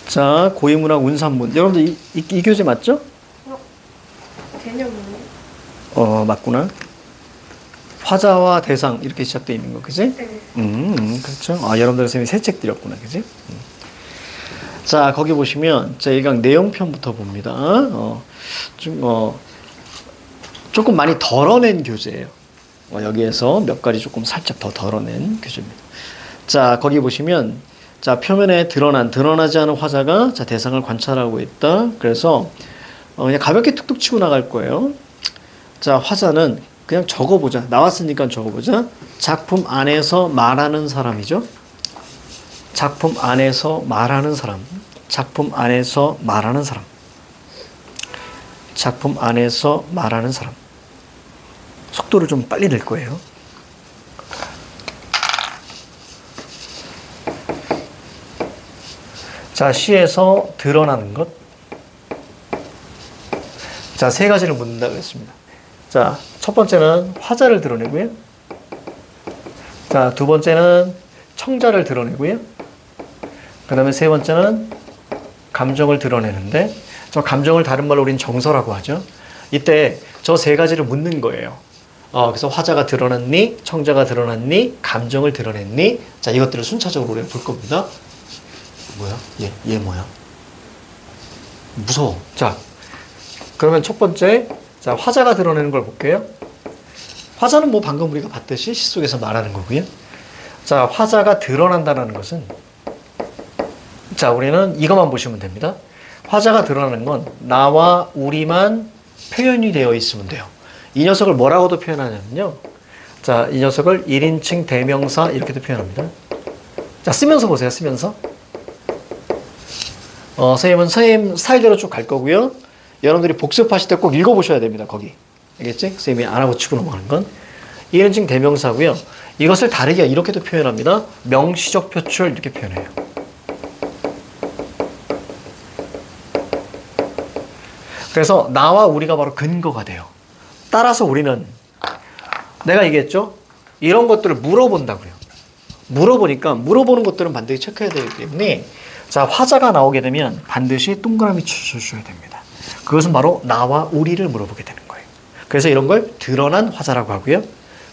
자, 고위문학 운산문. 여러분들 이 교재 맞죠? 개념은? 맞구나. 화자와 대상 이렇게 시작되어 있는 거, 그지? 네. 그렇죠. 여러분들 선생님이 새 책 드렸구나, 그지? 자, 거기 보시면 자, 1강 내용편부터 봅니다. 조금 많이 덜어낸 교재예요. 여기에서 몇 가지 조금 살짝 더 덜어낸 교재입니다. 자, 거기 보시면 자, 표면에 드러나지 않은 화자가 자, 대상을 관찰하고 있다. 그래서 그냥 가볍게 툭툭 치고 나갈 거예요. 자, 화자는 그냥 적어보자. 나왔으니까 적어보자. 작품 안에서 말하는 사람이죠. 작품 안에서 말하는 사람. 작품 안에서 말하는 사람. 작품 안에서 말하는 사람. 속도를 좀 빨리 낼 거예요. 자, 시에서 드러나는 것. 자, 세 가지를 묻는다고 했습니다. 자, 첫 번째는 화자를 드러내고요. 자, 두 번째는 청자를 드러내고요. 그 다음에 세 번째는 감정을 드러내는데, 저 감정을 다른 말로 우리는 정서라고 하죠. 이때 저 세 가지를 묻는 거예요. 그래서 화자가 드러났니? 청자가 드러났니? 감정을 드러냈니? 자, 이것들을 순차적으로 우리가 볼 겁니다. 뭐야? 얘 뭐야? 무서워. 자, 그러면 첫 번째, 자, 화자가 드러내는 걸 볼게요. 화자는 뭐 방금 우리가 봤듯이 시 속에서 말하는 거고요. 자, 화자가 드러난다는 것은, 자, 우리는 이것만 보시면 됩니다. 화자가 드러나는 건 나와 우리만 표현이 되어 있으면 돼요. 이 녀석을 뭐라고도 표현하냐면요. 자, 이 녀석을 1인칭 대명사 이렇게도 표현합니다. 자, 쓰면서 보세요. 쓰면서. 선생님 스타일대로 쭉 갈 거고요. 여러분들이 복습하실 때 꼭 읽어보셔야 됩니다. 거기. 알겠지? 선생님이 안 하고 치고 넘어가는 건. 1인칭 대명사고요. 이것을 다르게 이렇게도 표현합니다. 명시적 표출 이렇게 표현해요. 그래서 나와 우리가 바로 근거가 돼요. 따라서 우리는 내가 얘기했죠? 이런 것들을 물어본다고요. 물어보니까 물어보는 것들은 반드시 체크해야 되기 때문에 자, 화자가 나오게 되면 반드시 동그라미 쳐주셔야 됩니다. 그것은 바로 나와 우리를 물어보게 되는 거예요. 그래서 이런 걸 드러난 화자라고 하고요.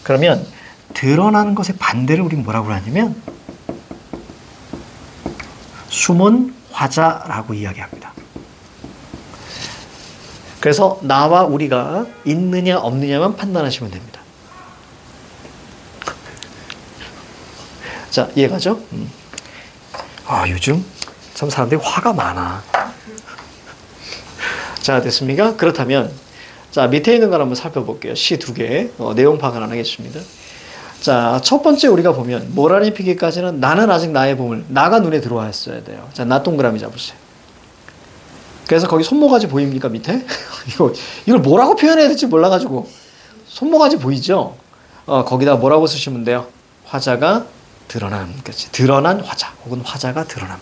그러면 드러나는 것의 반대를 우리는 뭐라고 하냐면 숨은 화자라고 이야기합니다. 그래서 나와 우리가 있느냐 없느냐만 판단하시면 됩니다. 자, 이해가죠? 요즘 참 사람들이 화가 많아. 자, 됐습니까? 그렇다면 자, 밑에 있는 걸 한번 살펴볼게요. 시 두 개. 내용 파악을 안 하겠습니다. 자, 첫 번째 우리가 보면 모란이 피기까지는 나는 아직 나의 보물, 나가 눈에 들어왔어야 돼요. 자, 나 동그라미 잡으세요. 그래서 거기 손모가지 보입니까, 밑에? 이걸 뭐라고 표현해야 될지 몰라가지고. 손모가지 보이죠? 거기다 뭐라고 쓰시면 돼요? 화자가 드러남. 그렇지. 드러난 화자. 혹은 화자가 드러남.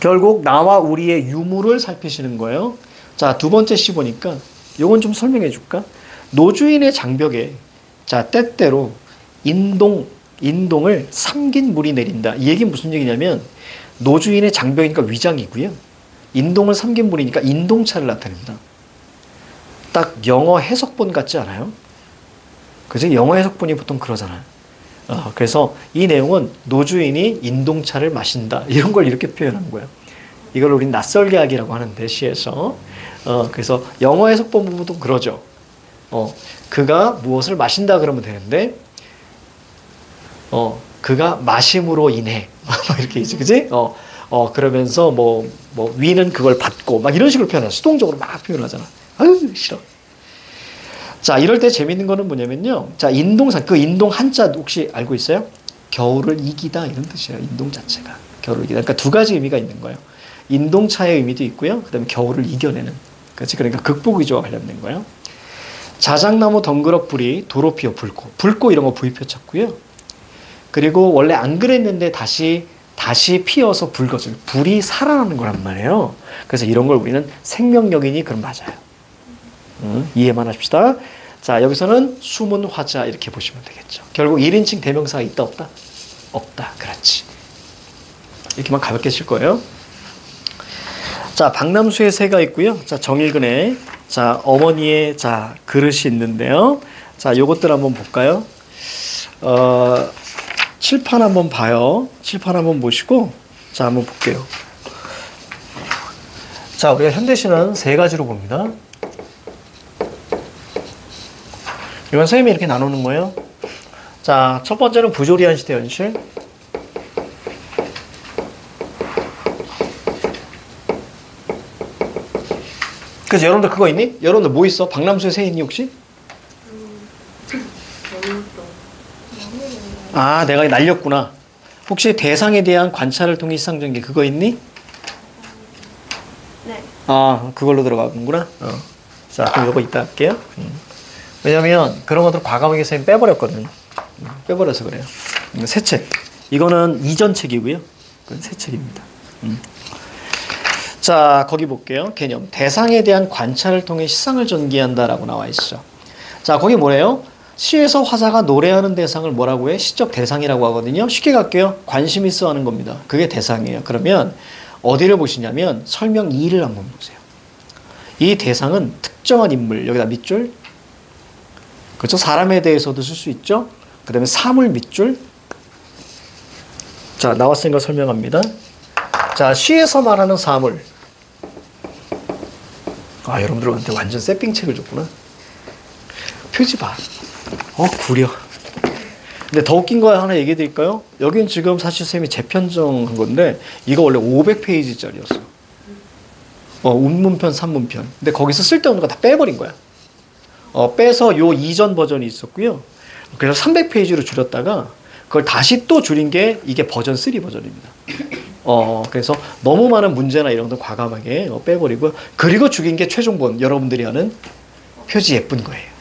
결국 나와 우리의 유무를 살피시는 거예요. 자, 두 번째 시 보니까 요건 좀 설명해 줄까? 노주인의 장벽에 자, 때때로 인동을 삼긴 물이 내린다. 이 얘기는 무슨 얘기냐면 노주인의 장벽이니까 위장이고요. 인동을 삼긴 물이니까 인동차를 나타냅니다. 딱 영어 해석본 같지 않아요? 그죠? 영어 해석본이 보통 그러잖아요. 그래서 이 내용은 노주인이 인동차를 마신다. 이런 걸 이렇게 표현한 거예요. 이걸 우린 낯설게 하기라고 하는데 시에서. 그래서 영어 해석본 부분도 그러죠. 그가 무엇을 마신다 그러면 되는데 그가 마심으로 인해 이렇게 있지, 그지? 그러면서 뭐 위는 그걸 받고 막 이런 식으로 표현해. 수동적으로 막 표현하잖아. 아유 싫어. 자, 이럴 때 재밌는 거는 뭐냐면요. 자, 인동산, 그 인동 한자 혹시 알고 있어요? 겨울을 이기다 이런 뜻이에요. 인동 자체가. 겨울을 이기다. 그러니까 두 가지 의미가 있는 거예요. 인동차의 의미도 있고요. 그 다음에 겨울을 이겨내는. 그렇지? 그러니까 극복의조와 관련된 거예요. 자작나무 덩그럭 불이 도로 피어 붉고 이런 거 부위표 찾고요. 그리고 원래 안 그랬는데 다시 피어서 붉어져요. 불이 살아나는 거란 말이에요. 그래서 이런 걸 우리는 생명력이니 그럼 맞아요. 이해만 합시다. 자, 여기서는 숨은 화자 이렇게 보시면 되겠죠. 결국 1인칭 대명사가 있다 없다? 없다. 그렇지. 이렇게만 가볍게 칠 거예요. 자, 박남수의 새가 있고요. 자, 정일근의 자, 어머니의 자, 그릇이 있는데요. 자, 요것들 한번 볼까요? 칠판 한번 봐요. 칠판 한번 보시고 자, 한번 볼게요. 자, 우리가 현대시는 세 가지로 봅니다. 이건 선생님이 이렇게 나누는 거예요. 자, 첫 번째는 부조리한 시대 현실. 그래서 여러분들 그거 있니? 여러분들 뭐 있어? 박남수의 새 있니 혹시? 아, 내가 날렸구나. 혹시 대상에 대한 관찰을 통해 시상전개 그거 있니? 네. 아, 그걸로 들어가는구나. 자, 그럼 이거 이따 할게요. 왜냐면 그런 것들 과감하게 선생님 빼버렸거든. 빼버려서 그래요. 새 책. 이거는 이전 책이고요. 그건 새 책입니다. 자, 거기 볼게요. 개념. 대상에 대한 관찰을 통해 시상을 전개한다라고 나와 있어. 자, 거기 뭐래요? 시에서 화자가 노래하는 대상을 뭐라고 해? 시적 대상이라고 하거든요. 쉽게 갈게요. 관심 있어 하는 겁니다. 그게 대상이에요. 그러면 어디를 보시냐면 설명 2를 한번 보세요. 이 대상은 특정한 인물, 여기다 밑줄. 그렇죠? 사람에 대해서도 쓸 수 있죠. 그 다음에 사물 밑줄. 자, 나왔으니까 설명합니다. 자, 시에서 말하는 사물. 아, 여러분들한테 완전 세핑 책을 줬구나. 표지 봐. 구려. 근데 더 웃긴 거 하나 얘기해 드릴까요? 여긴 지금 사실 선생님이 재편정한 건데, 이거 원래 500페이지짜리였어. 운문편, 산문편. 근데 거기서 쓸데없는 거 다 빼버린 거야. 빼서 요 이전 버전이 있었고요. 그래서 300페이지로 줄였다가, 그걸 다시 또 줄인 게 이게 버전 3 버전입니다. 그래서 너무 많은 문제나 이런 것들 과감하게 빼버리고, 그리고 죽인 게 최종본, 여러분들이 아는 표지 예쁜 거예요.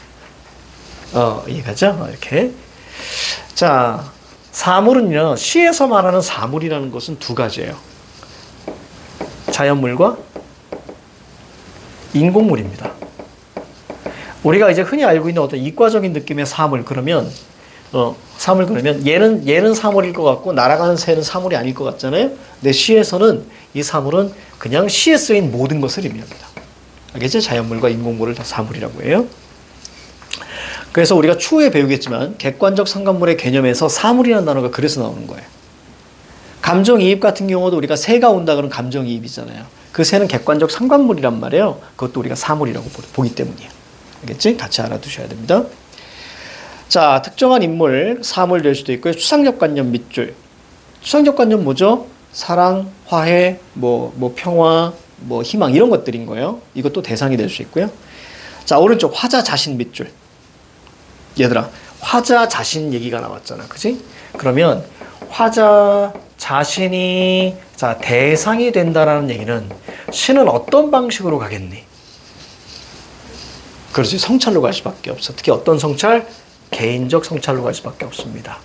이해가죠? 이렇게. 자, 사물은요, 시에서 말하는 사물이라는 것은 두 가지예요. 자연물과 인공물입니다. 우리가 이제 흔히 알고 있는 어떤 이과적인 느낌의 사물, 그러면 얘는 사물일 것 같고 날아가는 새는 사물이 아닐 것 같잖아요. 근데 시에서는 이 사물은 그냥 시에 쓰인 모든 것을 의미합니다. 알겠죠? 자연물과 인공물을 다 사물이라고 해요. 그래서 우리가 추후에 배우겠지만 객관적 상관물의 개념에서 사물이라는 단어가 그래서 나오는 거예요. 감정이입 같은 경우도 우리가 새가 온다 그러면 감정이입이잖아요. 그 새는 객관적 상관물이란 말이에요. 그것도 우리가 사물이라고 보기 때문이에요. 알겠지? 같이 알아두셔야 됩니다. 자, 특정한 인물, 사물 될 수도 있고요. 추상적 관념 밑줄. 추상적 관념 뭐죠? 사랑, 화해, 평화, 희망 이런 것들인 거예요. 이것도 대상이 될 수 있고요. 자, 오른쪽 화자 자신 밑줄. 얘들아, 화자 자신 얘기가 나왔잖아. 그치? 그러면 화자 자신이 자, 대상이 된다라는 얘기는 시는 어떤 방식으로 가겠니? 그렇지. 성찰로 갈 수밖에 없어. 특히 어떤 성찰? 개인적 성찰로 갈 수밖에 없습니다.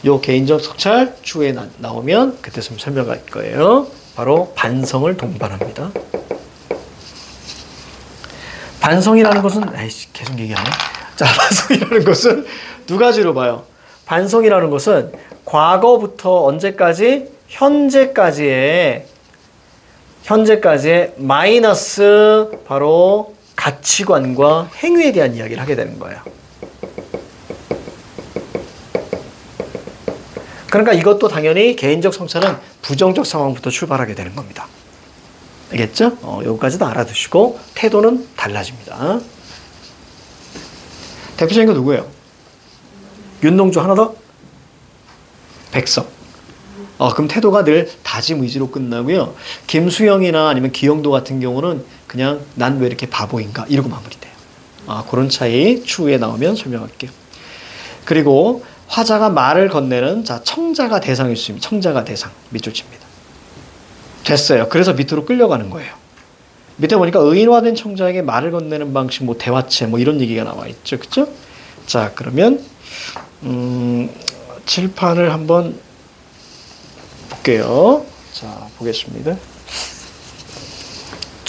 요 개인적 성찰 추후에 나오면 그때 좀 설명할 거예요. 바로 반성을 동반합니다. 반성이라는 것은 계속 얘기하네. 자, 반성이라는 것은 두 가지로 봐요. 반성이라는 것은 과거부터 언제까지? 현재까지의 마이너스 바로 가치관과 행위에 대한 이야기를 하게 되는 거예요. 그러니까 이것도 당연히 개인적 성찰은 부정적 상황부터 출발하게 되는 겁니다. 알겠죠? 여기까지도 알아두시고 태도는 달라집니다. 대표적인 거 누구예요? 윤동주 하나 더? 백석. 그럼 태도가 늘 다짐 의지로 끝나고요. 김수영이나 아니면 기영도 같은 경우는 그냥 난 왜 이렇게 바보인가 이러고 마무리돼요. 그런 차이 추후에 나오면 설명할게요. 그리고 화자가 말을 건네는 자, 청자가 대상일 수 있습니다. 청자가 대상 밑줄 칩니다. 됐어요. 그래서 밑으로 끌려가는 거예요. 밑에 보니까 의인화된 청자에게 말을 건네는 방식, 대화체, 이런 얘기가 나와 있죠. 그쵸? 자, 그러면, 칠판을 한번 볼게요. 자, 보겠습니다.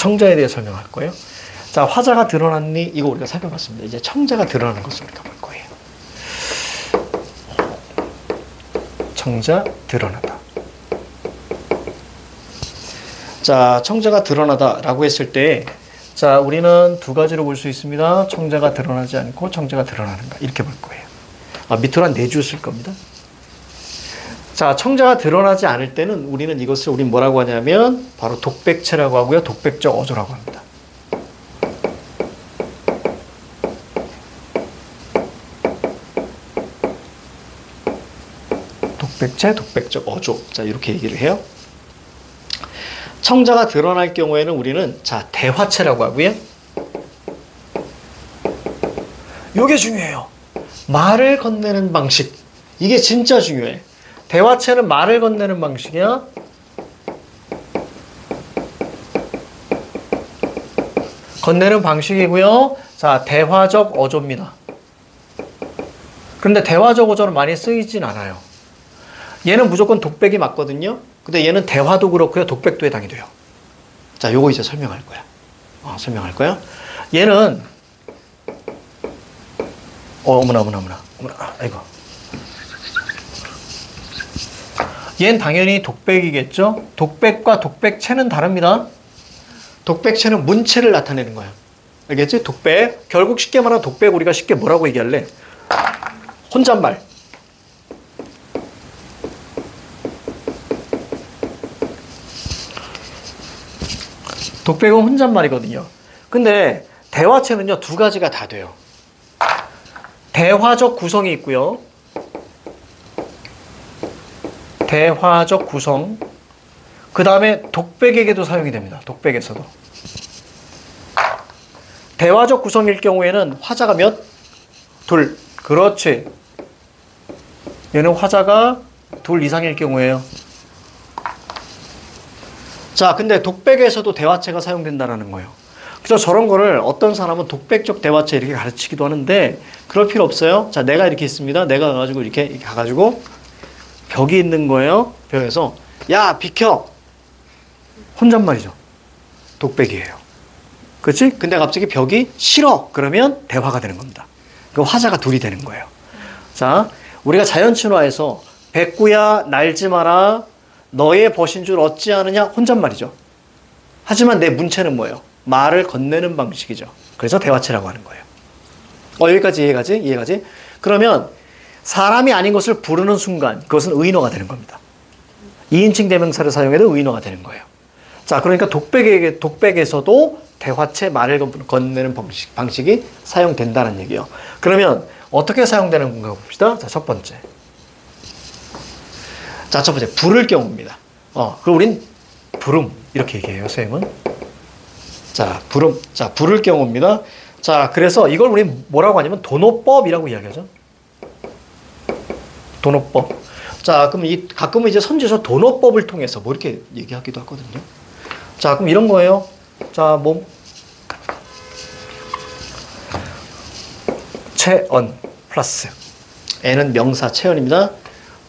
청자에 대해 설명할 거예요. 자, 화자가 드러났니? 이거 우리가 살펴봤습니다. 이제 청자가 드러나는 것을 우리가 볼 거예요. 청자 드러나다. 자, 청자가 드러나다라고 했을 때, 자, 우리는 두 가지로 볼 수 있습니다. 청자가 드러나지 않고 청자가 드러나는가. 이렇게 볼 거예요. 밑으로 한 4줄 쓸 겁니다. 자, 청자가 드러나지 않을 때는 우리는 이것을 우린 뭐라고 하냐면 바로 독백체라고 하고요. 독백적 어조라고 합니다. 독백체, 독백적 어조. 자, 이렇게 얘기를 해요. 청자가 드러날 경우에는 우리는 자, 대화체라고 하고요. 이게 중요해요. 말을 건네는 방식. 이게 진짜 중요해. 대화체는 말을 건네는 방식이야. 건네는 방식이고요. 자, 대화적 어조입니다. 그런데 대화적 어조는 많이 쓰이진 않아요. 얘는 무조건 독백이 맞거든요. 근데 얘는 대화도 그렇고요. 독백도 해당이 돼요. 자, 요거 이제 설명할 거야. 설명할 거야. 얘는 어머나. 아이고. 얘는 당연히 독백이겠죠. 독백과 독백체는 다릅니다. 독백체는 문체를 나타내는 거야. 알겠지? 독백. 결국 쉽게 말하면 독백 우리가 쉽게 뭐라고 얘기할래? 혼잣말. 독백은 혼잣말이거든요. 근데 대화체는요, 두 가지가 다 돼요. 대화적 구성이 있고요. 대화적 구성. 그 다음에 독백에게도 사용이 됩니다. 독백에서도. 대화적 구성일 경우에는 화자가 몇? 둘. 그렇지. 얘는 화자가 둘 이상일 경우에요. 자, 근데 독백에서도 대화체가 사용된다는 거예요. 그래서 저런 거를 어떤 사람은 독백적 대화체 이렇게 가르치기도 하는데 그럴 필요 없어요. 자, 내가 이렇게 있습니다. 내가 가가지고 이렇게 가가지고 벽이 있는 거예요. 벽에서 야, 비켜. 혼잣말이죠. 독백이에요. 그렇지? 근데 갑자기 벽이 싫어. 그러면 대화가 되는 겁니다. 그 화자가 둘이 되는 거예요. 자, 우리가 자연친화에서 백구야 날지 마라. 너의 벗인 줄 어찌 아느냐? 혼잣말이죠. 하지만 내 문체는 뭐예요? 말을 건네는 방식이죠. 그래서 대화체라고 하는 거예요. 여기까지 이해가지? 그러면 사람이 아닌 것을 부르는 순간 그것은 의인어가 되는 겁니다. 2인칭 대명사를 사용해도 의인어가 되는 거예요. 자, 그러니까 독백에서도 대화체 말을 건네는 방식이 사용된다는 얘기예요. 그러면 어떻게 사용되는 건가 봅시다. 자, 첫 번째. 자, 첫 번째, 부를 경우입니다. 그럼 우린 부름, 이렇게 얘기해요, 선생님은. 자, 부름. 자, 부를 경우입니다. 자, 그래서 이걸 우린 뭐라고 하냐면 도노법이라고 이야기하죠. 도노법. 자, 그럼 가끔은 이제 선지에서 도노법을 통해서 뭐 이렇게 얘기하기도 하거든요. 자, 그럼 이런 거예요. 자, 체언 플러스. 애는 명사 체언입니다.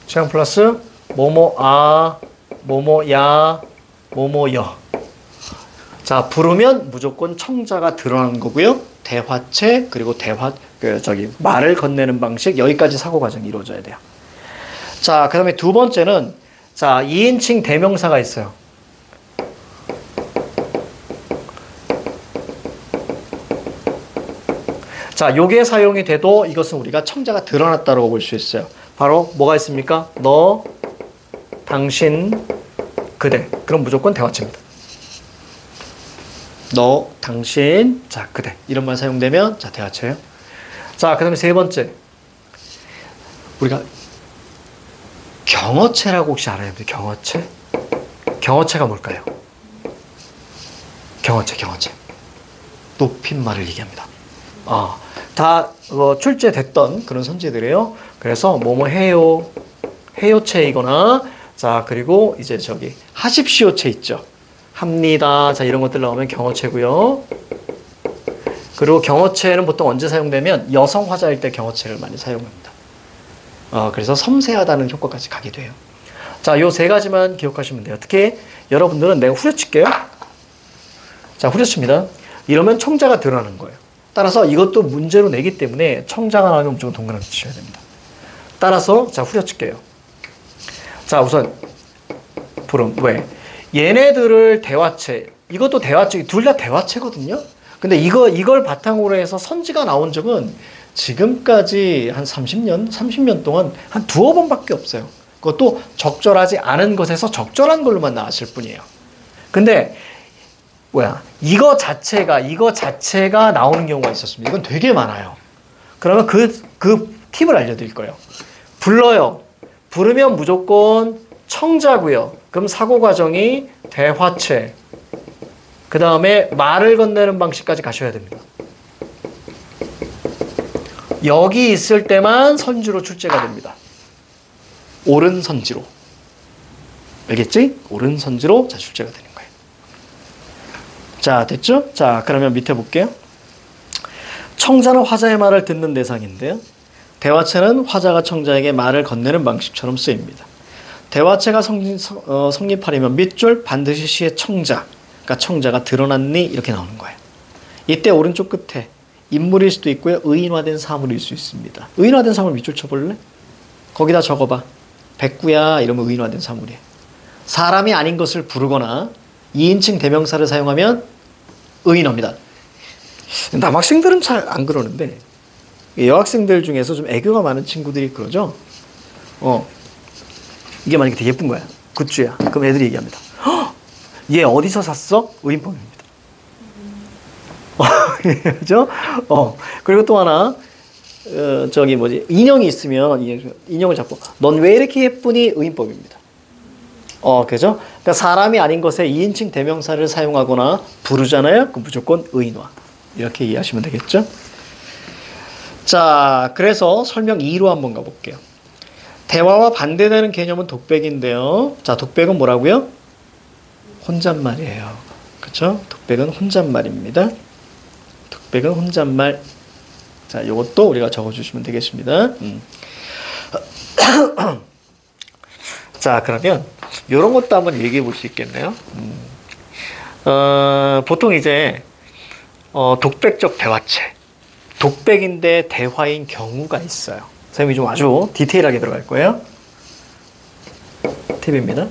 체언 플러스 뭐뭐아, 뭐뭐야, 뭐뭐여. 자, 부르면 무조건 청자가 드러나는 거고요. 대화체, 그리고 말을 건네는 방식, 여기까지 사고 과정이 이루어져야 돼요. 자, 그 다음에 두 번째는, 자, 2인칭 대명사가 있어요. 자, 요게 사용이 돼도 이것은 우리가 청자가 드러났다고 볼 수 있어요. 바로 뭐가 있습니까? 너, 당신, 그대. 그럼 무조건 대화체입니다. 너, 당신, 자, 그대. 이런 말 사용되면, 자, 대화체예요. 자, 그 다음에 세 번째. 우리가 경어체라고 혹시 알아요? 경어체? 경어체가 뭘까요? 경어체. 높임말을 얘기합니다. 다 출제됐던 그런 선지들이에요. 그래서 뭐뭐 해요. 해요체이거나, 자, 그리고 이제 하십시오체 있죠. 합니다. 자, 이런 것들 나오면 경어체고요. 그리고 경어체는 보통 언제 사용되면 여성 화자일 때 경어체를 많이 사용합니다. 그래서 섬세하다는 효과까지 가게 돼요. 자, 요 세 가지만 기억하시면 돼요. 특히 여러분들은 내가 후려칠게요. 자, 후려칩니다. 이러면 청자가 드러나는 거예요. 따라서 이것도 문제로 내기 때문에 청자가 나오면 무조건 동그라미 치셔야 됩니다. 따라서 자, 후려칠게요. 자, 우선 불음. 왜? 얘네들을 대화체, 이것도 대화체, 둘 다 대화체거든요. 근데 이걸 바탕으로 해서 선지가 나온 적은 지금까지 한 30년 동안 한 두어 번밖에 없어요. 그것도 적절하지 않은 것에서 적절한 걸로만 나왔을 뿐이에요. 근데 이거 자체가 나오는 경우가 있었습니다. 이건 되게 많아요. 그러면 그 팁을 알려드릴 거예요. 불러요. 부르면 무조건 청자고요. 그럼 사고 과정이 대화체. 그 다음에 말을 건네는 방식까지 가셔야 됩니다. 여기 있을 때만 선지로 출제가 됩니다. 옳은 선지로. 알겠지? 옳은 선지로 자, 출제가 되는 거예요. 자, 됐죠? 자, 그러면 밑에 볼게요. 청자는 화자의 말을 듣는 대상인데요. 대화체는 화자가 청자에게 말을 건네는 방식처럼 쓰입니다. 대화체가 성립하려면 밑줄 반드시 시의 청자, 그러니까 청자가 드러났니? 이렇게 나오는 거예요. 이때 오른쪽 끝에 인물일 수도 있고요. 의인화된 사물일 수 있습니다. 의인화된 사물 밑줄 쳐볼래? 거기다 적어봐. 백구야 이러면 의인화된 사물이에요. 사람이 아닌 것을 부르거나 2인칭 대명사를 사용하면 의인화입니다. 남학생들은 잘 안 그러는데 여학생들 중에서 좀 애교가 많은 친구들이 그러죠. 이게 만약에 되게 예쁜 거야. 굿즈야. 그럼 애들이 얘기합니다. 얘 어디서 샀어? 의인법입니다. 그죠? 그리고 또 하나, 인형이 있으면, 인형을 잡고, 넌 왜 이렇게 예쁘니? 의인법입니다. 그죠? 그러니까 사람이 아닌 것에 2인칭 대명사를 사용하거나 부르잖아요? 그럼 무조건 의인화. 이렇게 이해하시면 되겠죠? 자, 그래서 설명 2로 한번 가볼게요. 대화와 반대되는 개념은 독백인데요. 자, 독백은 뭐라고요? 혼잣말이에요. 그렇죠? 독백은 혼잣말입니다. 독백은 혼잣말. 자, 요것도 우리가 적어주시면 되겠습니다. 자, 그러면 이런 것도 한번 얘기해 볼 수 있겠네요. 보통 이제 독백적 대화체, 독백인데 대화인 경우가 있어요. 선생님이 좀 아주 디테일하게 들어갈 거예요. 팁입니다.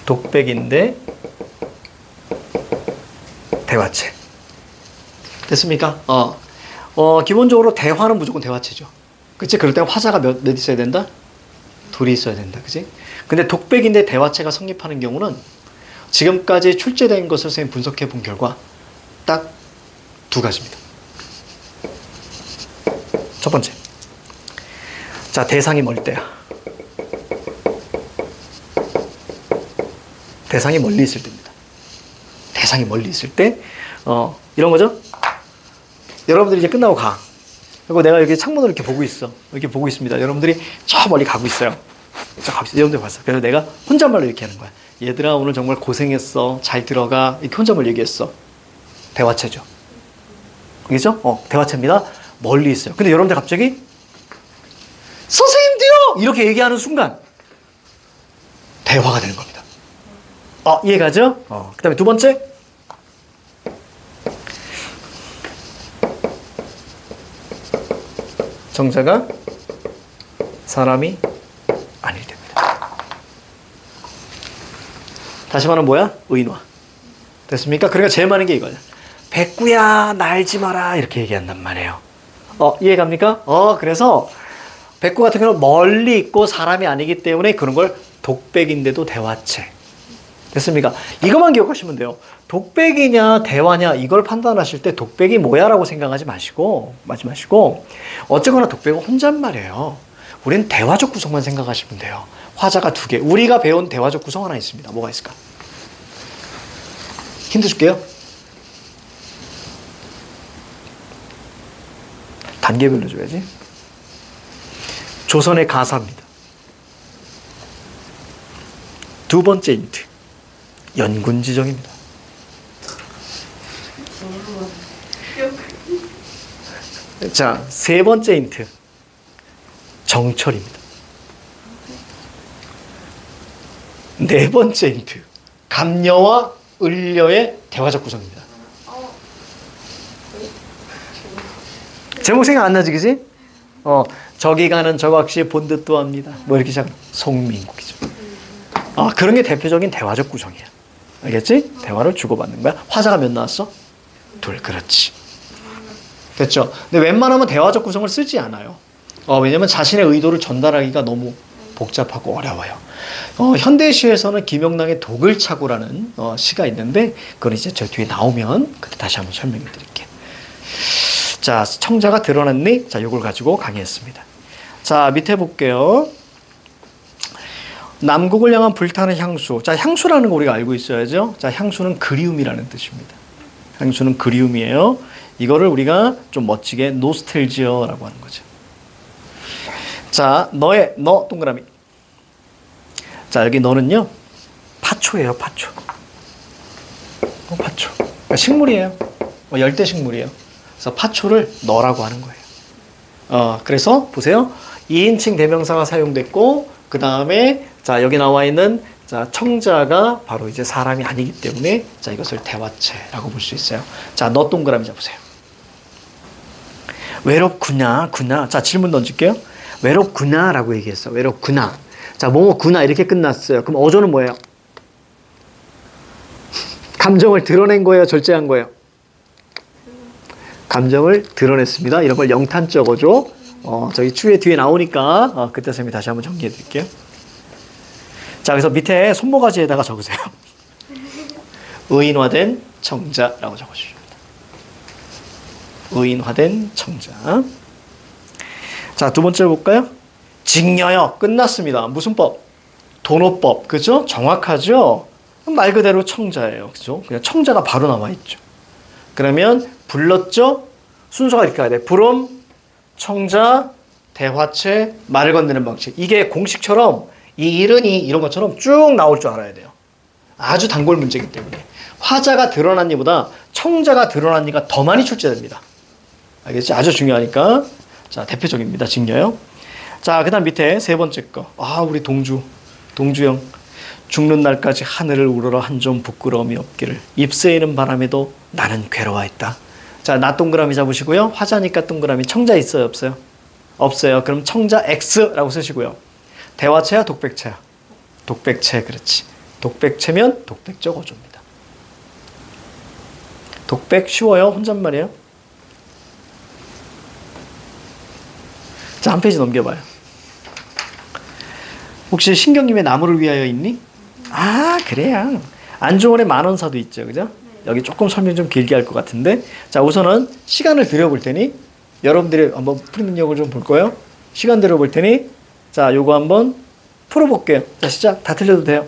독백인데 대화체. 됐습니까? 기본적으로 대화는 무조건 대화체죠. 그치? 그럴 때 화자가 몇 있어야 된다? 둘이 있어야 된다. 그치? 근데 독백인데 대화체가 성립하는 경우는 지금까지 출제된 것을 선생님 분석해 본 결과 딱 두 가지입니다. 첫 번째. 자, 대상이 멀 때야. 대상이 멀리 있을 때입니다. 대상이 멀리 있을 때, 이런 거죠? 여러분들이 이제 끝나고 가. 그리고 내가 여기 창문을 이렇게 보고 있어. 이렇게 보고 있습니다. 여러분들이 저 멀리 가고 있어요. 저 가고 있어요. 여러분들 봤어. 그래서 내가 혼잣말로 이렇게 하는 거야. 얘들아, 오늘 정말 고생했어. 잘 들어가. 이렇게 혼잣말 얘기했어. 대화체죠. 그죠? 대화체입니다. 멀리 있어요. 근데 여러분들 갑자기 선생님들요! 이렇게 얘기하는 순간 대화가 되는 겁니다. 이해가죠? 그 다음에 두 번째. 정자가 사람이 아닐 때입니다. 다시 말하면 뭐야? 의인화. 됐습니까? 그러니까 제일 많은 게 이거야. 백구야, 날지 마라. 이렇게 얘기한단 말이에요. 이해갑니까? 그래서 백구 같은 경우는 멀리 있고 사람이 아니기 때문에 그런 걸 독백인데도 대화체. 됐습니까? 이것만 기억하시면 돼요. 독백이냐 대화냐 이걸 판단하실 때 독백이 뭐야 라고 생각하지 마시고 어쨌거나 독백은 혼잣말이에요. 우리는 대화적 구성만 생각하시면 돼요. 화자가 두 개. 우리가 배운 대화적 구성 하나 있습니다. 뭐가 있을까? 힌트 줄게요. 단계별로 줘야지. 조선의 가사입니다. 두 번째 힌트. 연군지정입니다. 자, 세 번째 힌트. 정철입니다. 네 번째 힌트. 감녀와 을녀의 대화적 구성입니다. 제목 생각 안 나지, 그지? 저기 가는 저각시 본 듯도 합니다. 뭐 이렇게 시작. 송민국이죠. 그런 게 대표적인 대화적 구성이야. 알겠지? 대화를 주고받는 거야. 화자가 몇 나왔어? 둘, 그렇지. 됐죠? 근데 웬만하면 대화적 구성을 쓰지 않아요. 왜냐면 자신의 의도를 전달하기가 너무 복잡하고 어려워요. 현대시에서는 김영랑의 독을 차고라는 시가 있는데 그건 이제 저 뒤에 나오면 그때 다시 한번 설명해 드릴게요. 자, 청자가 드러났니? 자, 요걸 가지고 강의했습니다. 자, 밑에 볼게요. 남국을 향한 불타는 향수. 자, 향수라는 거 우리가 알고 있어야죠. 자, 향수는 그리움이라는 뜻입니다. 향수는 그리움이에요. 이거를 우리가 좀 멋지게 노스텔지어라고 하는 거죠. 자, 너 동그라미. 자, 여기 너는요, 파초예요, 파초. 파초. 그러니까 식물이에요. 열대 식물이에요. 그래서 파초를 너라고 하는 거예요. 그래서 보세요. 2인칭 대명사가 사용됐고, 그 다음에, 자, 여기 나와 있는, 자, 청자가 바로 이제 사람이 아니기 때문에, 자, 이것을 대화체라고 볼 수 있어요. 자, 너 동그라미 잡으세요. 외롭구나. 자, 질문 던질게요. 외롭구나 라고 얘기했어. 외롭구나. 자, 뭐뭐구나 이렇게 끝났어요. 그럼 어조는 뭐예요? 감정을 드러낸 거예요? 절제한 거예요? 감정을 드러냈습니다. 이런 걸 영탄적 어조. 저기 추의 뒤에 나오니까 그때 선생님이 다시 한번 정리해 드릴게요. 자, 그래서 밑에 손모가지에다가 적으세요. 의인화된 청자라고 적어주십니다. 의인화된 청자. 자, 두 번째 볼까요? 직녀요. 끝났습니다. 무슨 법? 도노법. 그죠? 정확하죠? 말 그대로 청자예요. 그죠? 그냥 청자가 바로 나와 있죠. 그러면 불렀죠? 순서가 이렇게 가야 돼. 부름, 청자, 대화체, 말을 건네는 방식. 이게 공식처럼 이 이른이 이런 것처럼 쭉 나올 줄 알아야 돼요. 아주 단골 문제이기 때문에. 화자가 드러났니보다 청자가 드러났니가 더 많이 출제됩니다. 알겠지? 아주 중요하니까. 자, 대표적입니다. 직녀요. 자, 그 다음 밑에 세 번째 거. 우리 동주형. 죽는 날까지 하늘을 우러러 한 점 부끄러움이 없기를. 잎새이는 바람에도 나는 괴로워했다. 자, 나 동그라미 잡으시고요. 화자니까 동그라미. 청자 있어요? 없어요? 없어요. 그럼 청자 X라고 쓰시고요. 대화체야? 독백체야? 독백체, 그렇지. 독백체면 독백적 어조입니다. 독백 쉬워요? 혼잣말이에요? 자, 한 페이지 넘겨봐요. 혹시 신경님의 나무를 위하여 있니? 그래요. 안중원의 만원사도 있죠. 그죠? 여기 조금 설명 좀 길게 할 것 같은데. 자, 우선은 시간을 들여볼 테니 여러분들이 한번 풀는 능력을 좀 볼 거예요. 시간 들여볼 테니 자, 요거 한번 풀어볼게요. 자, 시작. 다 틀려도 돼요.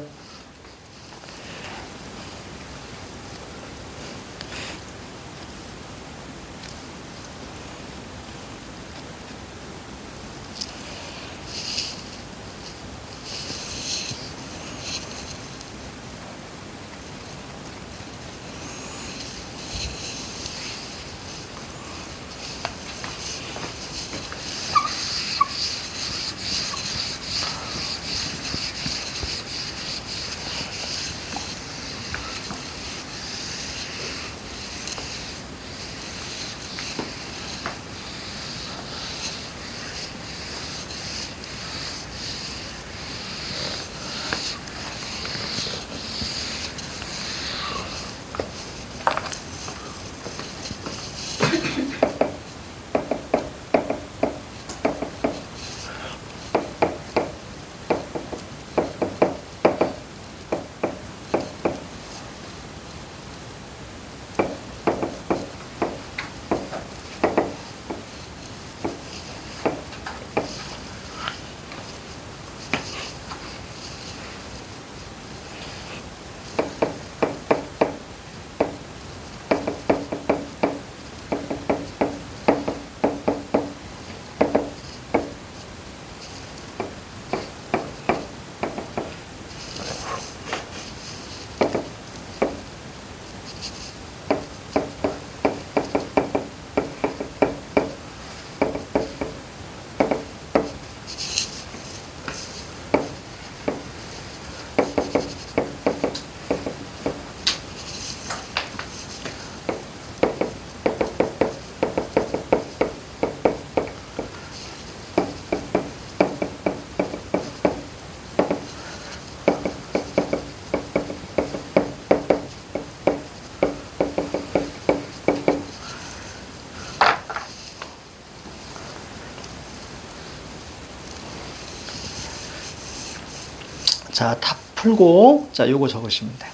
자, 다 풀고, 자, 요거 적으시면 돼.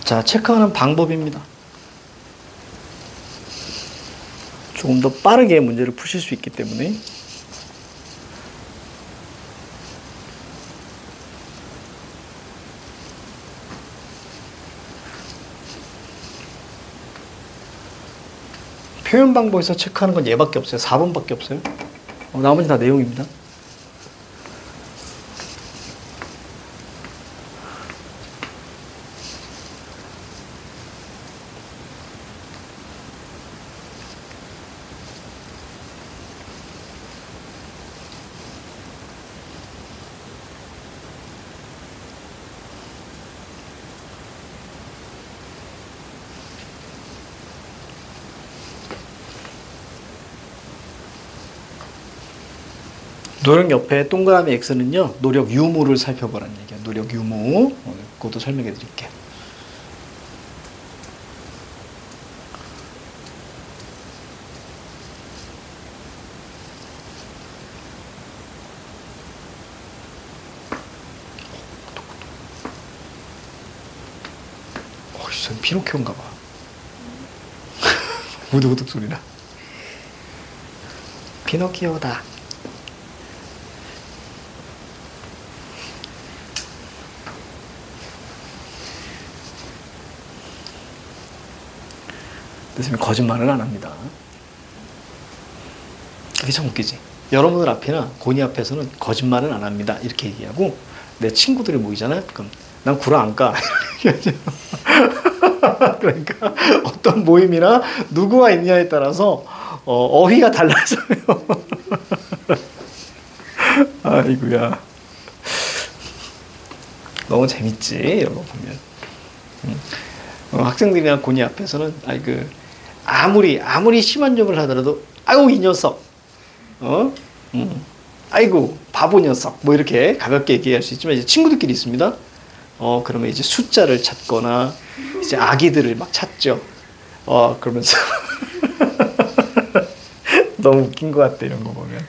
자, 체크하는 방법입니다. 조금 더 빠르게 문제를 푸실 수 있기 때문에. 표현 방법에서 체크하는 건 얘밖에 없어요. 4번밖에 없어요. 나머지 다 내용입니다. 노력 옆에 동그라미 X는요, 노력 유무를 살펴보라는 얘기예요. 노력 유무. 그것도 설명해 드릴게요. 전 피노키오인가 봐. 우두우둑 소리나. 피노키오다. 선생님이 거짓말은 안 합니다. 그게 참 웃기지. 여러분들 앞이나 고니 앞에서는 거짓말은 안 합니다. 이렇게 얘기하고 내 친구들이 모이잖아요. 그럼 난 구라 안 까. 그러니까 어떤 모임이나 누구와 있냐에 따라서 어휘가 달라져요. 아이고야. 너무 재밌지 이런 거 보면. 학생들이나 고니 앞에서는 아무리 심한 욕을 하더라도 아이고 이 녀석, 아이고 바보 녀석, 뭐 이렇게 가볍게 얘기할 수 있지만 이제 친구들끼리 있습니다. 그러면 이제 숫자를 찾거나 이제 아기들을 막 찾죠. 그러면서 너무 웃긴 것 같아 이런 거 보면.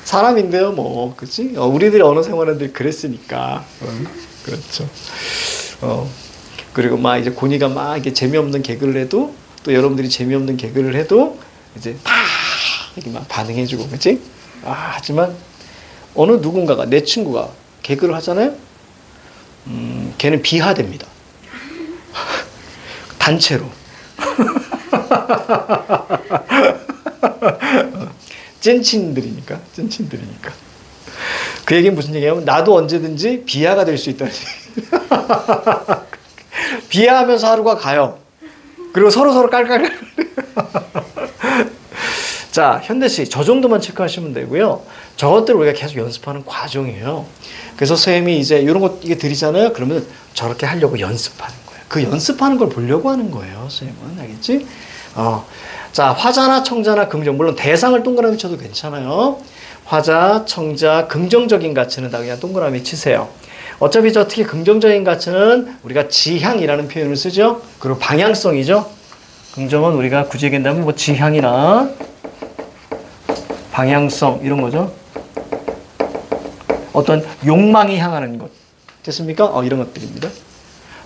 사람인데요, 뭐, 그치? 우리들이 언어 생활하는데 그랬으니까. 그렇죠. 그리고 막 이제 고니가 막 이게 재미없는 개그를 해도 또 여러분들이 재미없는 개그를 해도 이제 다 이렇게 막 반응해주고, 그치? 하지만 어느 누군가가, 내 친구가 개그를 하잖아요? 걔는 비하됩니다. 단체로. 찐친들이니까. 그 얘기는 무슨 얘기냐면 나도 언제든지 비하가 될 수 있다는 얘기. 비하하면서 하루가 가요. 그리고 서로 깔깔깔. 자, 현대시 저 정도만 체크하시면 되고요. 저것들을 우리가 계속 연습하는 과정이에요. 그래서 선생님이 이제 이런 거 이게 드리잖아요. 그러면 저렇게 하려고 연습하는 거예요. 그 연습하는 걸 보려고 하는 거예요. 선생님은 알겠지? 자, 화자나 청자나 긍정, 물론 대상을 동그라미 쳐도 괜찮아요. 화자, 청자, 긍정적인 가치는 다 그냥 동그라미 치세요. 어차피 저 특히 긍정적인 가치는 우리가 지향이라는 표현을 쓰죠. 그리고 방향성이죠. 긍정은 우리가 굳이 얘기한다면 뭐 지향이나 방향성 이런 거죠. 어떤 욕망이 향하는 것. 됐습니까? 이런 것들입니다.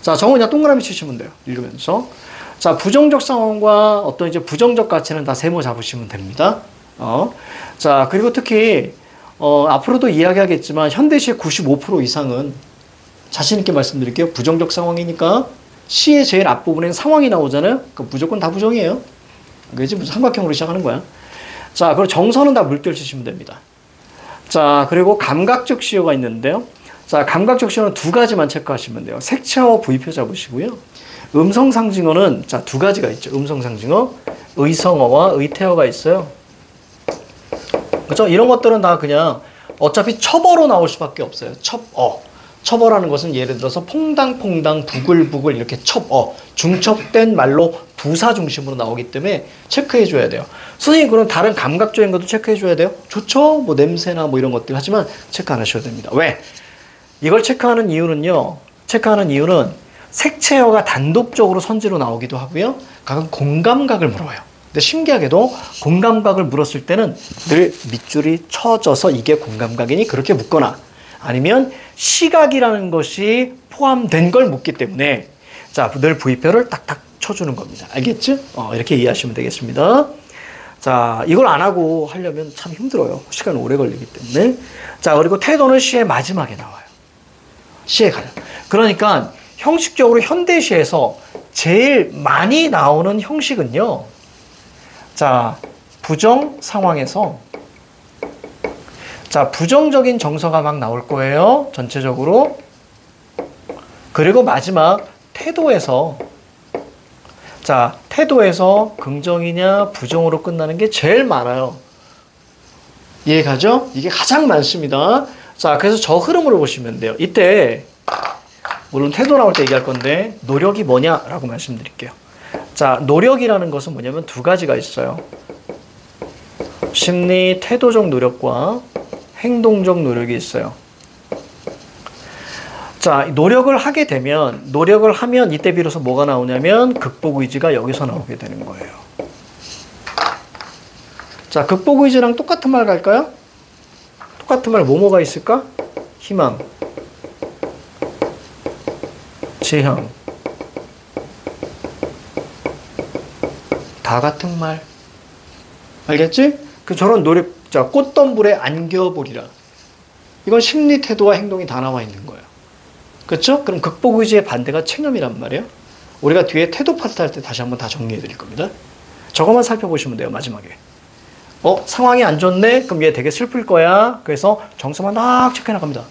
자, 저거 그냥 동그라미 치시면 돼요. 읽으면서. 자, 부정적 상황과 어떤 이제 부정적 가치는 다 세모 잡으시면 됩니다. 자, 그리고 특히 앞으로도 이야기하겠지만 현대시의 95% 이상은 자신 있게 말씀드릴게요. 부정적 상황이니까 시의 제일 앞부분엔 상황이 나오잖아요. 그러니까 무조건 다 부정이에요. 그지? 무슨 삼각형으로 시작하는 거야. 자, 그리고 정서는 다 물결 치시면 됩니다. 자, 그리고 감각적 시어가 있는데요. 자, 감각적 시어는 두 가지만 체크하시면 돼요. 색채어 부위표 잡으시고요. 음성 상징어는 자, 두 가지가 있죠. 음성 상징어, 의성어와 의태어가 있어요. 그렇죠? 이런 것들은 다 그냥 어차피 첩어로 나올 수밖에 없어요. 첩어. 첩어라는 것은 예를 들어서 퐁당퐁당, 부글부글 이렇게 첩어. 중첩된 말로 부사 중심으로 나오기 때문에 체크해 줘야 돼요. 선생님, 그럼 다른 감각적인 것도 체크해 줘야 돼요? 좋죠. 뭐 냄새나 뭐 이런 것들 하지만 체크 안 하셔도 됩니다. 왜? 이걸 체크하는 이유는요. 체크하는 이유는 색채어가 단독적으로 선지로 나오기도 하고요. 가끔 공감각을 물어요. 근데 신기하게도 공감각을 물었을 때는 늘 밑줄이 쳐져서 이게 공감각이니 그렇게 묻거나 아니면 시각이라는 것이 포함된 걸 묻기 때문에 자, 늘 부위표를 딱딱 쳐주는 겁니다. 알겠죠? 이렇게 이해하시면 되겠습니다. 자, 이걸 안 하고 하려면 참 힘들어요. 시간 오래 걸리기 때문에. 자, 그리고 태도는 시의 마지막에 나와요. 시에 가요. 그러니까 형식적으로 현대시에서 제일 많이 나오는 형식은요. 자, 부정 상황에서 자, 부정적인 정서가 막 나올 거예요. 전체적으로. 그리고 마지막 태도에서 자, 태도에서 긍정이냐 부정으로 끝나는 게 제일 많아요. 이해가죠? 이게 가장 많습니다. 자, 그래서 저 흐름으로 보시면 돼요. 이때 물론 태도 나올 때 얘기할 건데 노력이 뭐냐라고 말씀드릴게요. 자, 노력이라는 것은 뭐냐면 두 가지가 있어요. 심리, 태도적 노력과 행동적 노력이 있어요. 자, 노력을 하게 되면, 노력을 하면 이때 비로소 뭐가 나오냐면 극복 의지가 여기서 나오게 되는 거예요. 자, 극복 의지랑 똑같은 말 갈까요? 똑같은 말 뭐가 있을까? 희망, 지향, 다 같은 말. 알겠지? 저런 노력, 자, 꽃덤불에 안겨보리라. 이건 심리, 태도와 행동이 다 나와 있는 거예요. 그렇죠? 그럼 극복 의지의 반대가 체념이란 말이에요. 우리가 뒤에 태도 파트 할 때 다시 한번 다 정리해 드릴 겁니다. 저것만 살펴보시면 돼요, 마지막에. 상황이 안 좋네? 그럼 얘 되게 슬플 거야. 그래서 정서만 딱 체크해 나갑니다.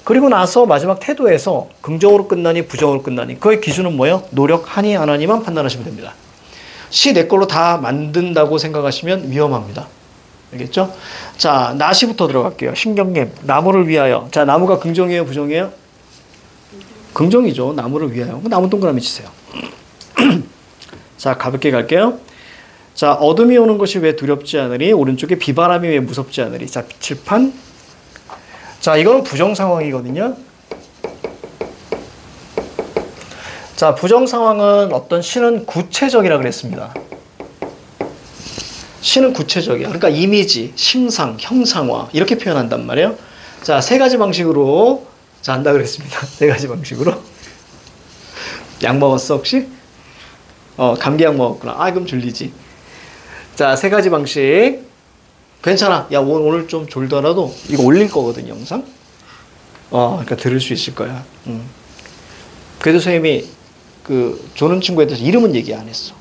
그리고 나서 마지막 태도에서 긍정으로 끝나니 부정으로 끝나니 그의 기준은 뭐예요? 노력하니 안 하니만 판단하시면 됩니다. 시 내 걸로 다 만든다고 생각하시면 위험합니다. 알겠죠? 자, 나시부터 들어갈게요. 신경림, 나무를 위하여. 자, 나무가 긍정이에요, 부정이에요? 긍정이죠. 나무를 위하여. 나무 동그라미 치세요. 자, 가볍게 갈게요. 자, 어둠이 오는 것이 왜 두렵지 않으리? 오른쪽에 비바람이 왜 무섭지 않으리? 자, 칠판. 자, 이거는 부정 상황이거든요. 자, 부정 상황은 어떤 시는 구체적이라 그랬습니다. 시는 구체적이야. 그러니까 이미지, 심상, 형상화 이렇게 표현한단 말이에요. 자, 세 가지 방식으로 자, 한다 그랬습니다. 세 가지 방식으로. 약 먹었어 혹시? 감기약 먹었구나. 그럼 졸리지. 자, 세 가지 방식. 괜찮아. 야, 오늘 좀 졸더라도 이거 올릴 거거든, 영상. 그러니까 들을 수 있을 거야. 그래도 선생님이 조는 친구에 대해서 이름은 얘기 안 했어.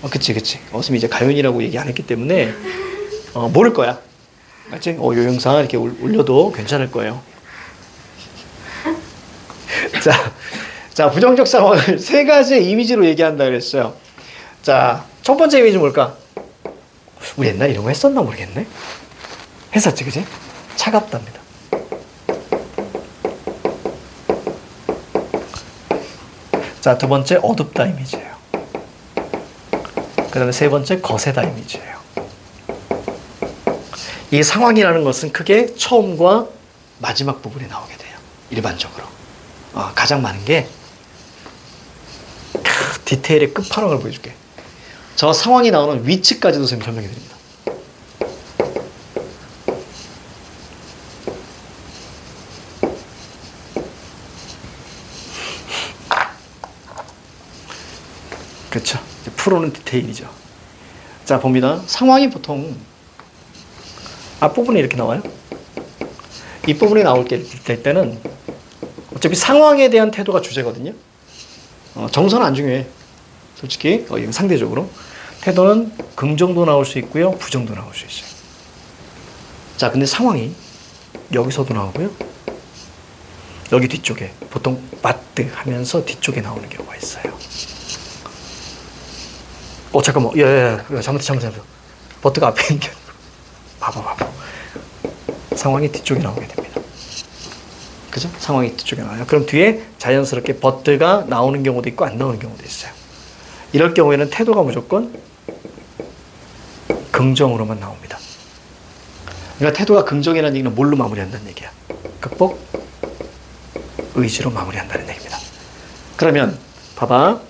그치. 어슴이 이제 가연이라고 얘기 안 했기 때문에, 모를 거야. 맞지? 요 영상 이렇게 올려도 괜찮을 거예요. 자, 부정적 상황을 세 가지의 이미지로 얘기한다 그랬어요. 자, 첫 번째 이미지 뭘까? 우리 옛날에 이런 거 했었나 모르겠네? 했었지, 그지? 차갑답니다. 자, 두 번째 어둡다 이미지예요. 그 다음에 세 번째 거세다 이미지예요. 이 상황이라는 것은 크게 처음과 마지막 부분에 나오게 돼요. 일반적으로. 가장 많은 게 디테일의 끝판왕을 보여줄게. 저 상황이 나오는 위치까지도 선생님 설명해 드립니다. 그렇죠. 프로는 디테일이죠. 자, 봅니다. 상황이 보통 앞부분에 이렇게 나와요. 이 부분이 나올 때는 어차피 상황에 대한 태도가 주제거든요. 정서는 안 중요해. 솔직히 상대적으로. 태도는 긍정도 나올 수 있고요. 부정도 나올 수 있어요. 자, 근데 상황이 여기서도 나오고요. 여기 뒤쪽에 보통 마트 하면서 뒤쪽에 나오는 경우가 있어요. 잠깐만. 잘못했어. 버트가 앞에 있는 게 아니고. 봐봐. 상황이 뒤쪽에 나오게 됩니다. 그죠? 상황이 뒤쪽에 나와요. 그럼 뒤에 자연스럽게 버트가 나오는 경우도 있고 안 나오는 경우도 있어요. 이럴 경우에는 태도가 무조건 긍정으로만 나옵니다. 그러니까 태도가 긍정이라는 얘기는 뭘로 마무리한다는 얘기야? 극복, 의지로 마무리한다는 얘기입니다. 그러면 봐봐.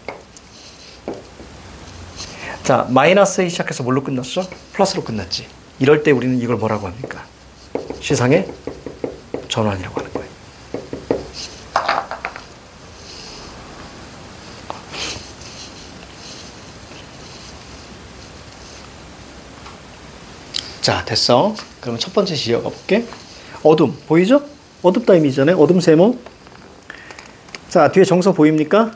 자, 마이너스에 시작해서 뭘로 끝났어? 플러스로 끝났지. 이럴 때 우리는 이걸 뭐라고 합니까? 시상의 전환이라고 하는 거예요. 자, 됐어. 그러면 첫 번째 지어가 볼게. 어둠, 보이죠? 어둡다 이미지잖아요. 어둠 세모. 자, 뒤에 정서 보입니까?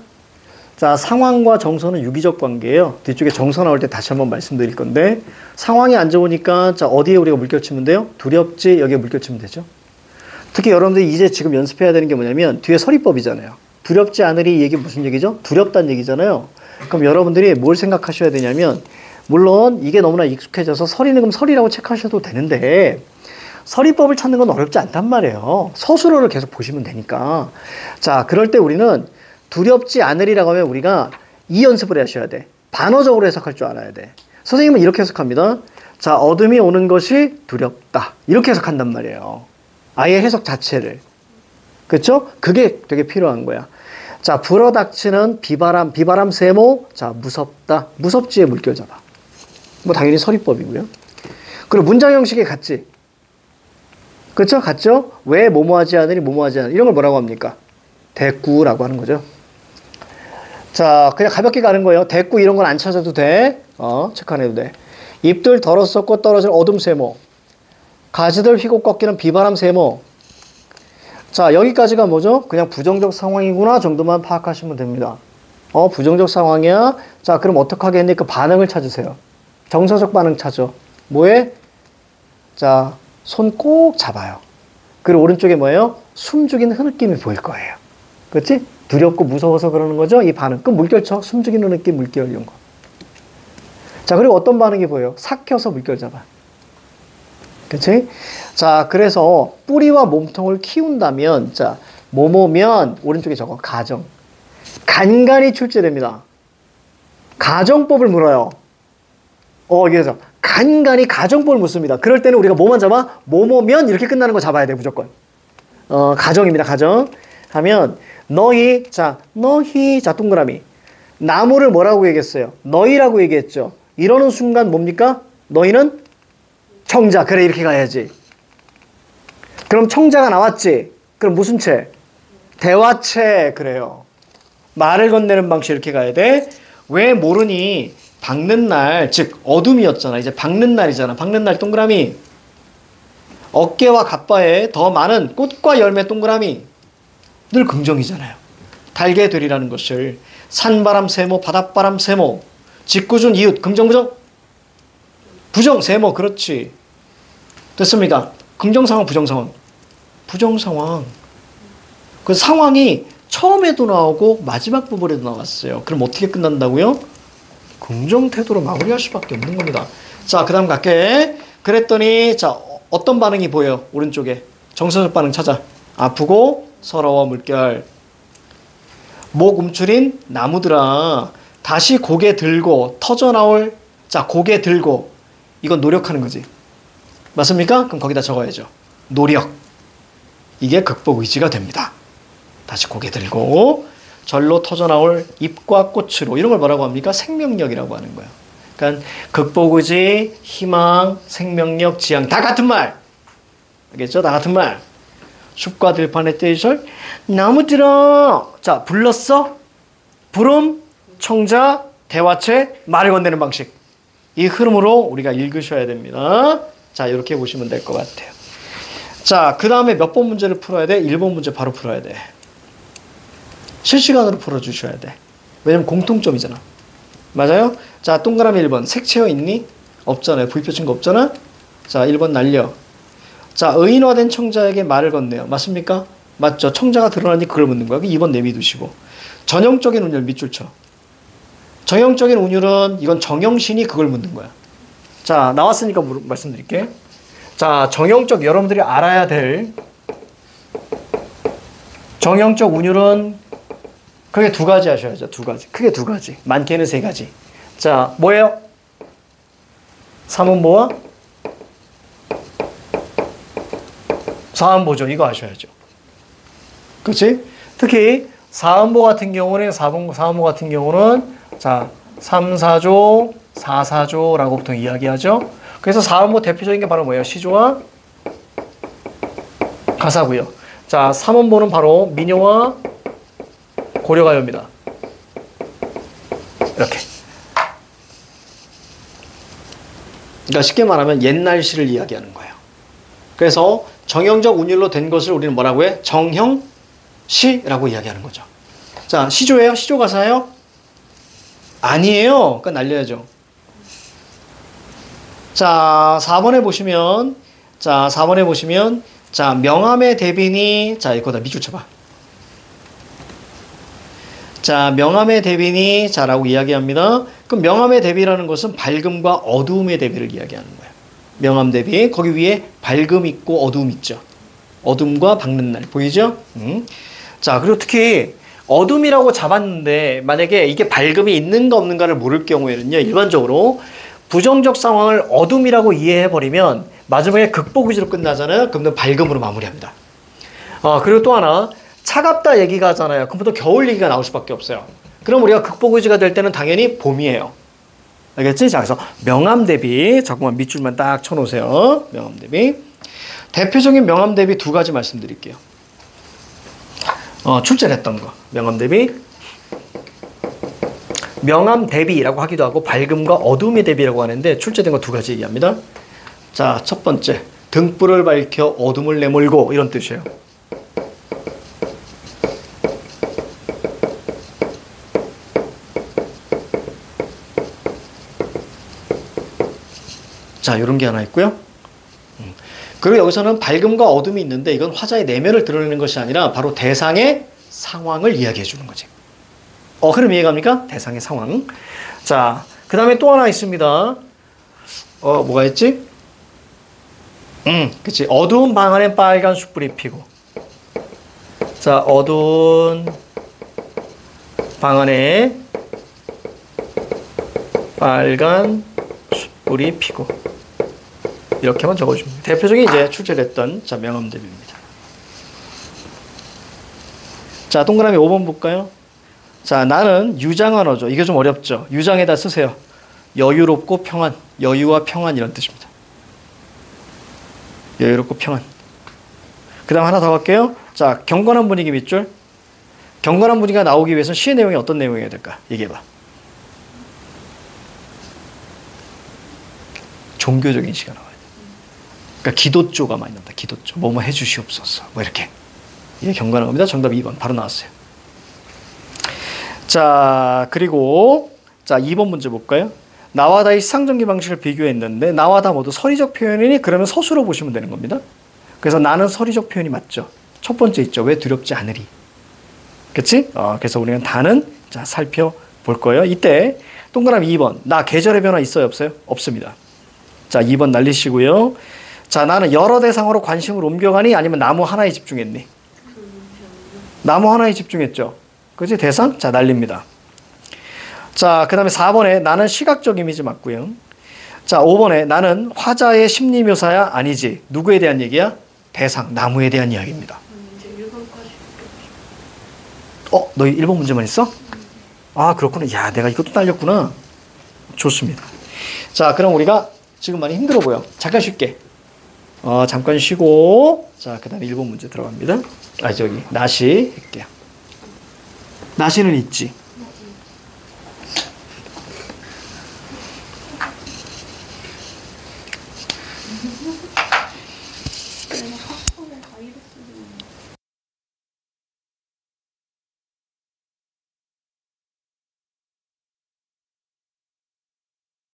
자, 상황과 정서는 유기적 관계예요. 뒤쪽에 정서 나올 때 다시 한번 말씀드릴 건데, 상황이 안 좋으니까, 자, 어디에 우리가 물결 치면 돼요? 두렵지, 여기에 물결 치면 되죠. 특히 여러분들이 이제 지금 연습해야 되는 게 뭐냐면, 뒤에 서리법이잖아요. 두렵지 않으리, 이 얘기 무슨 얘기죠? 두렵다는 얘기잖아요. 그럼 여러분들이 뭘 생각하셔야 되냐면, 물론 이게 너무나 익숙해져서 서리는 그럼 서리라고 체크하셔도 되는데, 서리법을 찾는 건 어렵지 않단 말이에요. 서술어를 계속 보시면 되니까. 자, 그럴 때 우리는 두렵지 않으리라고 하면 우리가 이 연습을 하셔야 돼. 반어적으로 해석할 줄 알아야 돼. 선생님은 이렇게 해석합니다. 자, 어둠이 오는 것이 두렵다. 이렇게 해석한단 말이에요. 아예 해석 자체를. 그렇죠? 그게 되게 필요한 거야. 자, 불어닥치는 비바람, 비바람 세모. 자, 무섭다. 무섭지에 물결 잡아. 뭐 당연히 서리법이고요. 그리고 문장 형식이 같지. 그렇죠? 같죠? 왜 뭐뭐하지 않으니 뭐뭐하지 않으니 이런 걸 뭐라고 합니까? 대꾸라고 하는 거죠. 자, 그냥 가볍게 가는 거예요. 대꾸 이런 건 안 찾아도 돼. 체크 안 해도 돼. 잎들 덜었었고 떨어진 어둠 세모. 가지들 휘고 꺾이는 비바람 세모. 자, 여기까지가 뭐죠? 그냥 부정적 상황이구나 정도만 파악하시면 됩니다. 부정적 상황이야. 자, 그럼 어떻게 하겠니? 그 반응을 찾으세요. 정서적 반응 찾아. 뭐해? 자, 손 꼭 잡아요. 그리고 오른쪽에 뭐예요? 숨죽이는 흐느낌이 보일 거예요. 그렇지? 두렵고 무서워서 그러는 거죠? 이 반응. 그럼 물결 쳐. 숨죽이는 느낌, 물결 이런 거. 자, 그리고 어떤 반응이 보여요? 삭혀서 물결 잡아. 그렇지? 자, 그래서 뿌리와 몸통을 키운다면, 자, 뭐뭐면 오른쪽에 적어. 가정. 간간히 출제됩니다. 가정법을 물어요. 여기서 간간히 가정법을 묻습니다. 그럴 때는 우리가 뭐만 잡아? 뭐뭐면 이렇게 끝나는 거 잡아야 돼, 무조건. 가정입니다, 가정. 하면, 너희, 자, 너희, 자, 동그라미. 나무를 뭐라고 얘기했어요? 너희라고 얘기했죠. 이러는 순간 뭡니까? 너희는 청자. 그래, 이렇게 가야지. 그럼 청자가 나왔지? 그럼 무슨 채? 대화채. 그래요. 말을 건네는 방식 이렇게 가야 돼. 왜 모르니? 박는 날, 즉 어둠이었잖아. 이제 박는 날이잖아. 박는 날 동그라미. 어깨와 갓바에 더 많은 꽃과 열매 동그라미. 늘 긍정이잖아요. 달게 되리라는 것을. 산바람 세모, 바닷바람 세모. 짓궂은 이웃, 긍정 부정? 부정 세모, 그렇지. 됐습니다. 긍정 상황, 부정 상황. 부정 상황. 그 상황이 처음에도 나오고 마지막 부분에도 나왔어요. 그럼 어떻게 끝난다고요? 긍정 태도로 마무리할 수밖에 없는 겁니다. 자, 그 다음 갈게. 그랬더니, 자, 어떤 반응이 보여요? 오른쪽에. 정서적 반응 찾아. 아프고 서러워 물결. 목 움츠린 나무들아. 다시 고개 들고 터져나올. 자, 고개 들고. 이건 노력하는 거지. 맞습니까? 그럼 거기다 적어야죠. 노력. 이게 극복 의지가 됩니다. 다시 고개 들고. 절로 터져나올 잎과 꽃으로. 이런 걸 뭐라고 합니까? 생명력이라고 하는 거예요. 그러니까 극복의지, 희망, 생명력, 지향 다 같은 말. 알겠죠? 다 같은 말. 숲과 들판의 떼이절 나무들아. 자, 불렀어? 부름, 청자, 대화체, 말을 건네는 방식. 이 흐름으로 우리가 읽으셔야 됩니다. 자, 이렇게 보시면 될 것 같아요. 자, 그 다음에 몇 번 문제를 풀어야 돼? 1번 문제 바로 풀어야 돼. 실시간으로 풀어주셔야 돼. 왜냐면 공통점이잖아. 맞아요? 자, 동그라미 1번. 색채어 있니? 없잖아요. V표 친 거 없잖아? 자, 1번 날려. 자, 의인화된 청자에게 말을 건네요. 맞습니까? 맞죠? 청자가 드러나니 그걸 묻는 거야. 2번 내비두시고. 전형적인 운율 밑줄 쳐. 전형적인 운율은 이건 정형신이 그걸 묻는 거야. 자, 나왔으니까 말씀드릴게. 자, 정형적 여러분들이 알아야 될 정형적 운율은 크게 두 가지 하셔야죠. 두 가지. 크게 두 가지. 많게는 세 가지. 자, 뭐예요? 삼음보와 사음보죠. 이거 아셔야죠. 그렇지? 특히 사음보 같은 경우는 사음보 같은 경우는 자 3, 4조, 4, 4조라고 보통 이야기하죠. 그래서 사음보 대표적인 게 바로 뭐예요? 시조와 가사고요. 자 3음보는 바로 민요와 고려가요입니다. 이렇게. 그러니까 쉽게 말하면 옛날 시를 이야기하는 거예요. 그래서 정형적 운율로 된 것을 우리는 뭐라고 해? 정형시라고 이야기하는 거죠. 자, 시조예요? 시조 가사예요? 아니에요. 그러니까 날려야죠. 자, 4번에 보시면 자, 명암의 대비니 자, 이거다 밑줄 쳐봐. 자, 명암의 대비니 자라고 이야기합니다. 그럼 명암의 대비라는 것은 밝음과 어두움의 대비를 이야기하는 거예요. 명암 대비. 거기 위에 밝음 있고 어두움 있죠. 어둠과 밝는 날. 보이죠? 자, 그리고 특히 어둠이라고 잡았는데 만약에 이게 밝음이 있는가 없는가를 모를 경우에는요. 일반적으로 부정적 상황을 어둠이라고 이해해버리면 마지막에 극복의지로 끝나잖아요. 그러면 밝음으로 마무리합니다. 그리고 또 하나 차갑다 얘기가 하잖아요. 그럼 보통 겨울 얘기가 나올 수밖에 없어요. 그럼 우리가 극복의지가 될 때는 당연히 봄이에요. 알겠지? 자, 그래서 명암 대비 자꾸만 밑줄만 딱 쳐놓으세요. 명암 대비. 대표적인 명암 대비 두 가지 말씀드릴게요. 출제했던 거. 명암 대비. 명암 대비라고 하기도 하고 밝음과 어둠의 대비라고 하는데 출제된 거 두 가지 얘기합니다. 자, 첫 번째. 등불을 밝혀 어둠을 내몰고 이런 뜻이에요. 자, 이런 게 하나 있고요. 그리고 여기서는 밝음과 어둠이 있는데 이건 화자의 내면을 드러내는 것이 아니라 바로 대상의 상황을 이야기해 주는 거지. 그럼 이해갑니까? 대상의 상황. 자, 그 다음에 또 하나 있습니다. 뭐가 있지? 그치. 어두운 방 안에 빨간 숯불이 피고. 자, 어두운 방 안에 빨간 숯불이 피고. 이렇게만 적어줍니다. 대표적인 이제 출제됐던 자, 명암 대비입니다. 자, 동그라미 5번 볼까요? 자, 나는 유장언어죠. 이게 좀 어렵죠. 유장에다 쓰세요. 여유롭고 평안. 여유와 평안 이런 뜻입니다. 여유롭고 평안. 그 다음 하나 더 갈게요. 자, 경건한 분위기 밑줄. 경건한 분위기가 나오기 위해서는 시의 내용이 어떤 내용이어야 될까? 얘기해봐. 종교적인 시가 나와요. 그러니까 기도조가 많이 나온다. 기도조. 뭐뭐 해주시옵소서. 뭐 이렇게. 이게 경건한 겁니다. 정답 2번. 바로 나왔어요. 자, 그리고 자 2번 문제 볼까요? 나와 다의 시상전개 방식을 비교했는데 나와 다 모두 서리적 표현이니 그러면 서술로 보시면 되는 겁니다. 그래서 나는 서리적 표현이 맞죠. 첫 번째 있죠. 왜 두렵지 않으리. 그치? 그래서 우리는 다는 자 살펴볼 거예요. 이때 동그라미 2번. 나 계절의 변화 있어요? 없어요? 없습니다. 자 2번 날리시고요. 자 나는 여러 대상으로 관심을 옮겨가니 아니면 나무 하나에 집중했니? 나무 하나에 집중했죠. 그치? 대상? 자 날립니다. 자 그 다음에 4번에 나는 시각적 이미지 맞고요. 자 5번에 나는 화자의 심리묘사야? 아니지. 누구에 대한 얘기야? 대상, 나무에 대한 이야기입니다. 이제 1번까지. 너 1번 문제만 있어? 아 그렇구나. 야 내가 이것도 딸렸구나. 좋습니다. 자 그럼 우리가 지금 많이 힘들어 보여. 잠깐 쉴게. 잠깐 쉬고 자 그 다음에 1번 문제 들어갑니다. 저기 나시 할게요. 나시는 있지.